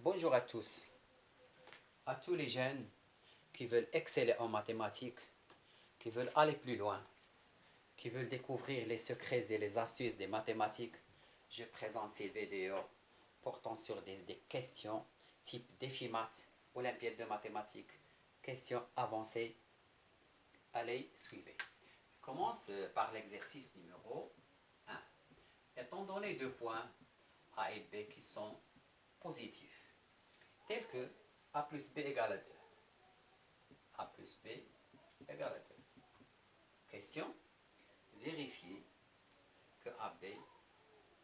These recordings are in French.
Bonjour à tous les jeunes qui veulent exceller en mathématiques, qui veulent aller plus loin, qui veulent découvrir les secrets et les astuces des mathématiques. Je présente ces vidéos portant sur des questions type défi maths, olympiade de mathématiques, questions avancées. Allez, suivez. Je commence par l'exercice numéro 1. Étant donné deux points A et B qui sont positifs, tels que A plus B égale à 2. A plus B égale à 2. Question, vérifier que AB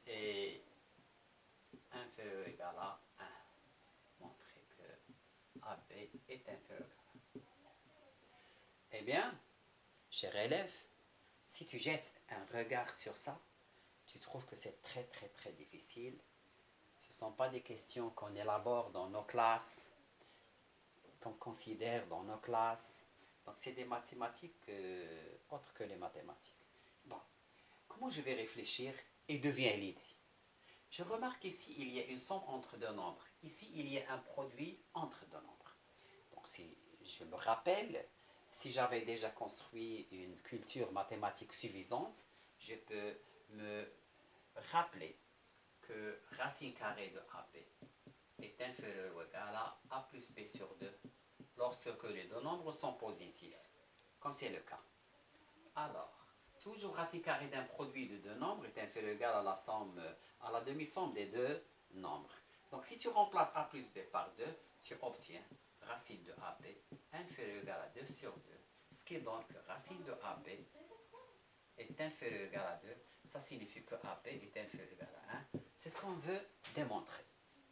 est inférieur ou égal à 1. Montrer que AB est inférieur ou égal à 1. Eh bien, cher élève, si tu jettes un regard sur ça, tu trouves que c'est très difficile. Ce ne sont pas des questions qu'on élabore dans nos classes, qu'on considère dans nos classes. Donc, c'est des mathématiques autres que les mathématiques. Bon, comment je vais réfléchir et devient l'idée? Je remarque ici, il y a une somme entre deux nombres. Ici, il y a un produit entre deux nombres. Donc, si je me rappelle, si j'avais déjà construit une culture mathématique suffisante, je peux me rappeler que racine carrée de AB est inférieure ou égale à A plus B sur 2 lorsque les deux nombres sont positifs, comme c'est le cas. Alors, toujours racine carrée d'un produit de deux nombres est inférieur ou égal à la somme, à la demi-somme des deux nombres. Donc, si tu remplaces A plus B par 2, tu obtiens racine de AB inférieure ou égal à 2 sur 2. Ce qui est donc que racine de AB est inférieur ou égal à 2. Ça signifie que AB est inférieur ou égal à 1. C'est ce qu'on veut démontrer.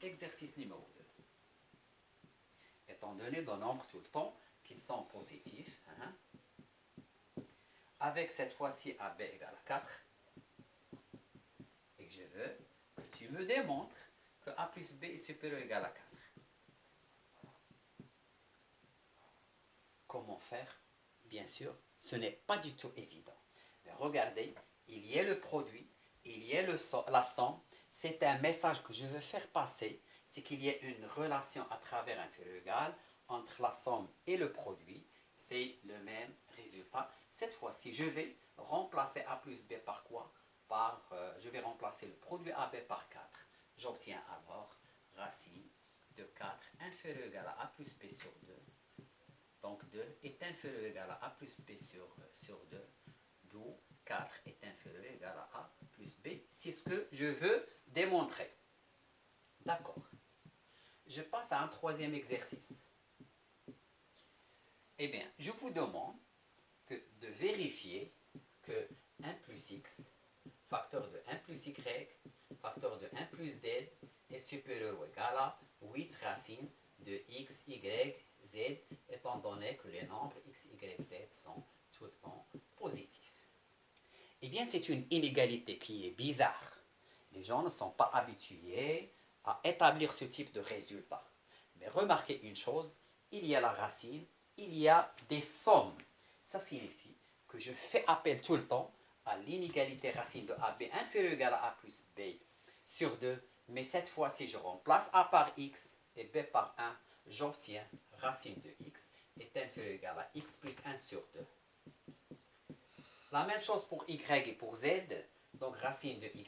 Exercice numéro 2. Étant donné deux nombres tout le temps qui sont positifs, avec cette fois-ci AB égale à 4, et que je veux que tu me démontres que A plus B est supérieur ou égal à 4. Comment faire? Bien sûr, ce n'est pas du tout évident. Mais regardez, il y a le produit, il y a la somme. C'est un message que je veux faire passer, c'est qu'il y a une relation à travers inférieur ou égal entre la somme et le produit. C'est le même résultat. Cette fois-ci, je vais remplacer A plus B par quoi? Je vais remplacer le produit AB par 4. J'obtiens alors racine de 4 inférieur ou égal à A plus B sur 2. Donc 2 est inférieur ou égal à A plus B sur 2, d'où 4 est inférieur ou égal à A plus B. C'est ce que je veux démontrer. D'accord. Je passe à un troisième exercice. Eh bien, je vous demande de vérifier que 1 plus x, facteur de 1 plus y, facteur de 1 plus z est supérieur ou égal à 8 racines de x, y, z, étant donné que les nombres x, y, z sont tout le temps positifs. Eh bien, c'est une inégalité qui est bizarre. Les gens ne sont pas habitués à établir ce type de résultat. Mais remarquez une chose, il y a la racine, il y a des sommes. Ça signifie que je fais appel tout le temps à l'inégalité racine de AB inférieure ou égale à A plus B sur 2. Mais cette fois-ci, je remplace A par x et B par 1. J'obtiens racine de x est inférieure ou égale à x plus 1 sur 2. La même chose pour y et pour z. Donc racine de y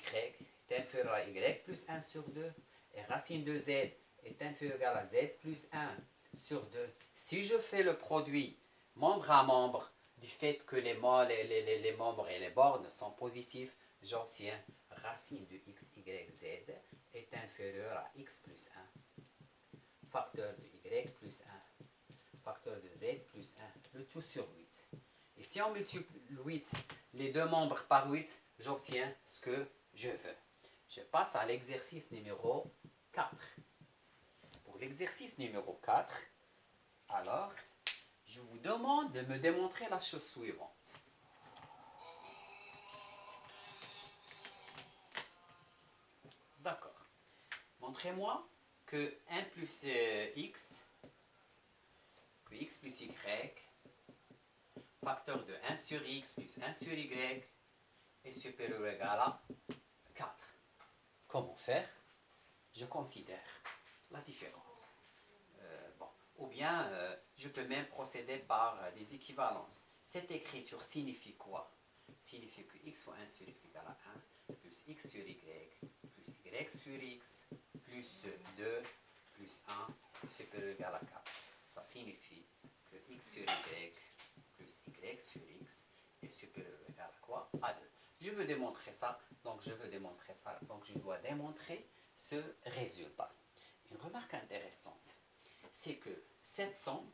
est inférieure à y plus 1 sur 2. Et racine de z est inférieure ou égale à z plus 1 sur 2. Si je fais le produit membre à membre du fait que les membres et les bornes sont positifs, j'obtiens racine de x, y, z est inférieure à x plus 1. Facteur de y plus 1. Facteur de z plus 1. Le tout sur 8. Et si on multiplie 8, les deux membres par 8, j'obtiens ce que je veux. Je passe à l'exercice numéro 4. Pour l'exercice numéro 4, alors, je vous demande de me démontrer la chose suivante. D'accord. Montrez-moi que 1 plus x, que x plus y, facteur de 1 sur x plus 1 sur y est supérieur ou égal à 4. Comment faire? Je considère la différence. Bon. Ou bien, je peux même procéder par des équivalences. Cette écriture signifie quoi? Signifie que x fois 1 sur x égale à 1, plus x sur y, plus y sur x, plus 2, plus 1, supérieur ou égal à 4. Ça signifie que x sur y, plus y sur x, est supérieur ou égal à quoi? À 2. Je veux démontrer ça, donc je veux démontrer ça, donc je dois démontrer ce résultat. Une remarque intéressante, c'est que cette somme,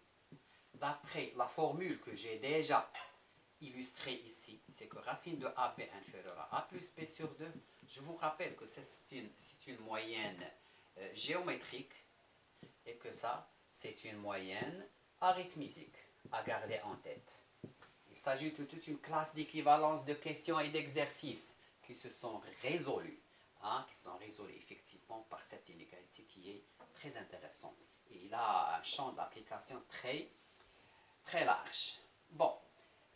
d'après la formule que j'ai déjà illustrée ici, c'est que racine de AB inférieure à A plus B sur 2. Je vous rappelle que c'est une moyenne géométrique et que ça, c'est une moyenne arithmétique à garder en tête. Il s'agit de toute une classe d'équivalence de questions et d'exercices qui se sont résolus, qui sont résolus effectivement par cette inégalité qui est très intéressante. Et il a un champ d'application très, très large. Bon,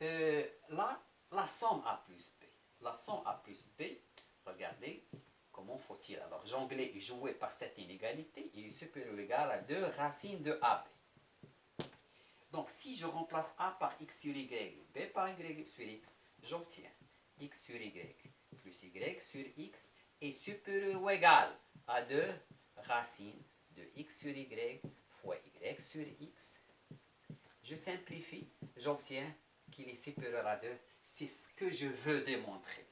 là, la somme A plus B. La somme A plus B, regardez, comment faut-il alors jongler et jouer par cette inégalité? Il est supérieur ou égal à 2 racines de AB. Donc, si je remplace A par x sur y, B par y sur x, j'obtiens x sur y plus y sur x est supérieur ou égal à 2 racines de x sur y fois y sur x. Je simplifie, j'obtiens qu'il est supérieur à 2. C'est ce que je veux démontrer.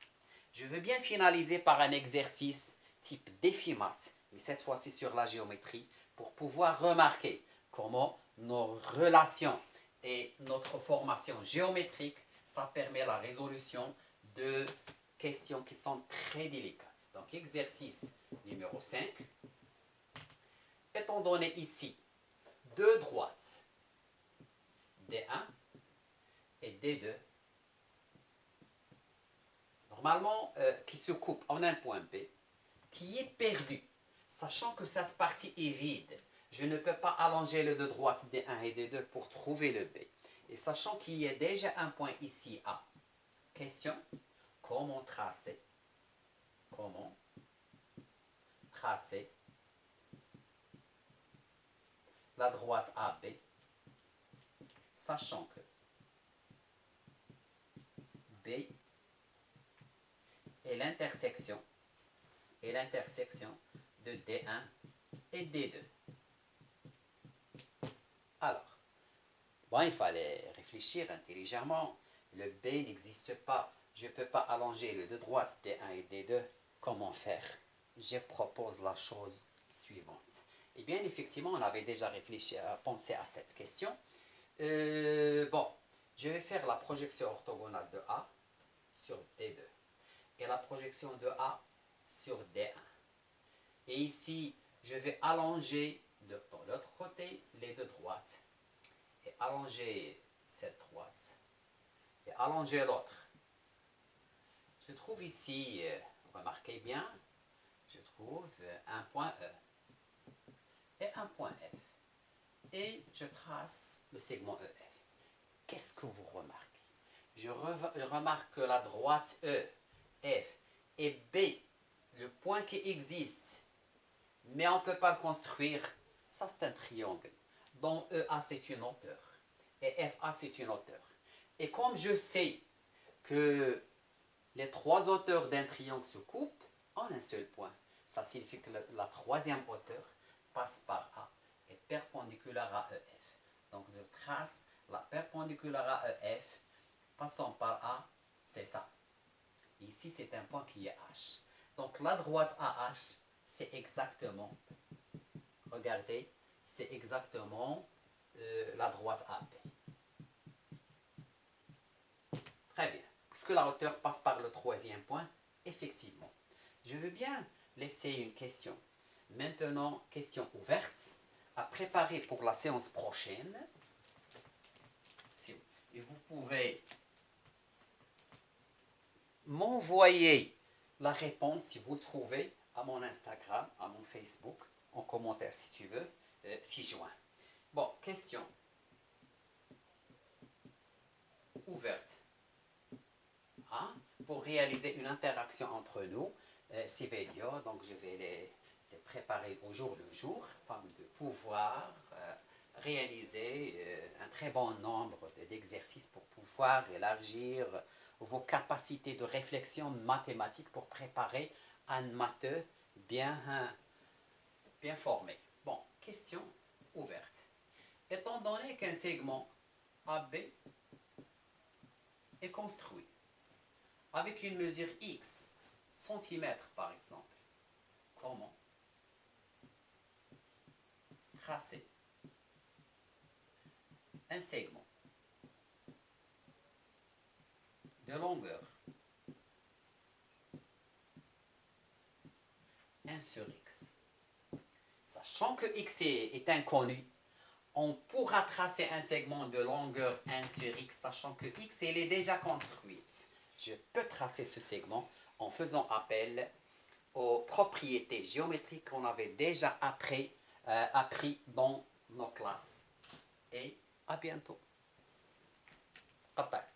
Je veux bien finaliser par un exercice type défi maths, mais cette fois-ci sur la géométrie, pour pouvoir remarquer comment nos relations et notre formation géométrique, ça permet la résolution de questions qui sont très délicates. Donc, exercice numéro 5. Étant donné ici deux droites, D1 et D2, normalement, qui se coupent en un point B, qui est perdu, sachant que cette partie est vide. Je ne peux pas allonger les deux droites D1 et D2 pour trouver le B. Et sachant qu'il y a déjà un point ici A, question, comment tracer la droite AB, sachant que B est l'intersection de D1 et D2. Alors, bon, il fallait réfléchir intelligemment. Le B n'existe pas. Je ne peux pas allonger les deux droites D1 et D2. Comment faire? Je propose la chose suivante. Eh bien, effectivement, on avait déjà pensé à cette question. Bon, je vais faire la projection orthogonale de A sur D2 et la projection de A sur D1. Et ici, je vais allonger de l'autre côté les deux droites et allonger cette droite et allonger l'autre. Je trouve ici, remarquez bien, je trouve un point E et un point F. Et je trace le segment EF. Qu'est-ce que vous remarquez? Je remarque que la droite E, F et B, le point qui existe, mais on ne peut pas le construire, ça c'est un triangle, dont EA c'est une hauteur et FA c'est une hauteur. Et comme je sais que les trois hauteurs d'un triangle se coupent en un seul point, ça signifie que la troisième hauteur passe par A et perpendiculaire à EF. Donc je trace la perpendiculaire à EF passant par A, c'est ça. Ici c'est un point qui est H. Donc la droite AH, c'est exactement, regardez, c'est exactement la droite AB. Très bien. Puisque la hauteur passe par le troisième point, effectivement. Je veux bien laisser une question. Maintenant, question ouverte à préparer pour la séance prochaine. Et vous pouvez m'envoyer la réponse si vous le trouvez à mon Instagram, à mon Facebook, en commentaire si tu veux, 6 juin. Bon, question ouverte. Pour réaliser une interaction entre nous, ces vidéos, donc je vais de préparer au jour le jour, afin de pouvoir réaliser un très bon nombre d'exercices pour pouvoir élargir vos capacités de réflexion mathématique pour préparer un matheux bien formé. Bon, question ouverte. Étant donné qu'un segment AB est construit avec une mesure X, centimètres par exemple, comment tracer un segment de longueur 1 sur X? Sachant que X est inconnu, on pourra tracer un segment de longueur 1 sur X, sachant que X elle est déjà construite. Je peux tracer ce segment en faisant appel aux propriétés géométriques qu'on avait déjà appris dans nos classes. Et à bientôt. Attaque.